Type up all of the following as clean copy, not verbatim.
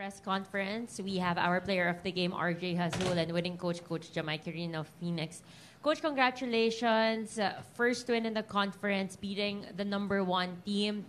press conference, we have our player of the game, RJ Hazul, and winning coach, Coach Jamaica Rin of Phoenix. Coach, congratulations. First win in the conference, beating the #1 team.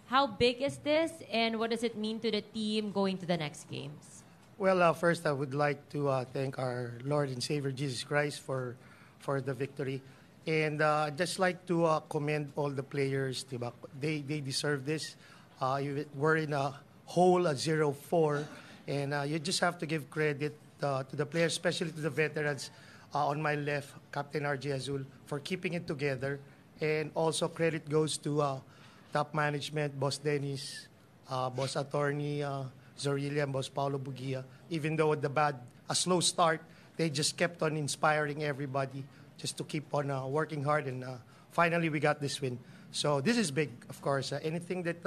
How big is this, and what does it mean to the team going to the next games? Well, first I would like to thank our Lord and Savior Jesus Christ for the victory. And I'd just like to commend all the players. Diba? They deserve this. We're in a hole at 0-4, and you just have to give credit to the players, especially to the veterans. On my left, Captain RJ Azul, for keeping it together. And also credit goes to top management, Boss Dennis, Boss Attorney Zorilla, and Boss Paulo Bugia. Even though a slow start, they just kept on inspiring everybody just to keep on working hard. And finally, we got this win. So this is big, of course. Anything that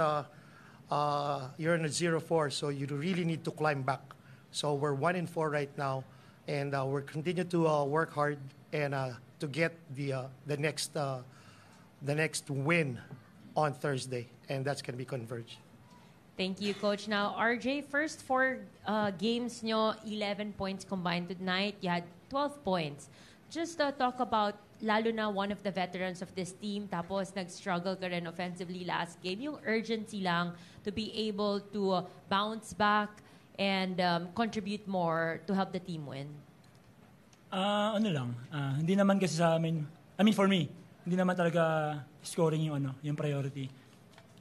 you're in a 0-4, so you really need to climb back. So we're 1-4 right now. And we're continue to work hard and to get the next win on Thursday, and that's going to be Converge. Thank you, Coach. Now, RJ, first 4 games nyo, 11 points combined tonight. You had 12 points. Just talk about, lalo na one of the veterans of this team, tapos nag-struggle ka rin offensively last game, yung urgency lang to be able to bounce back and contribute more to help the team win? Hindi naman kasi sa amin, for me, hindi naman talaga scoring yung priority.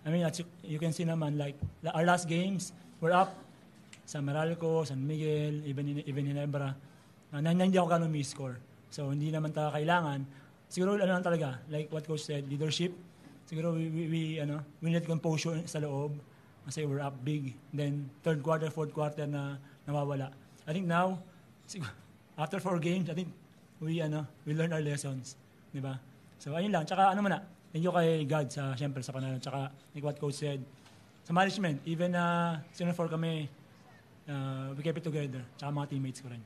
As you can see naman, like, our last games, we're up sa Meralco, San Miguel, even Ginebra. Hindi ako ganun score. So, hindi naman talaga kailangan. Siguro, lang talaga, like what Coach said, leadership. Siguro, we need composure sa loob. Kasi we're up big. Then, third quarter, fourth quarter na nawawala. I think now, after 4 games, I think we learn our lessons. Diba? So, ayun lang. Tsaka, thank you kay God syempre sa panalo. Tsaka, like what Coach said, sa management, even 0-4 kami, we kept it together. Tsaka mga teammates ko rin.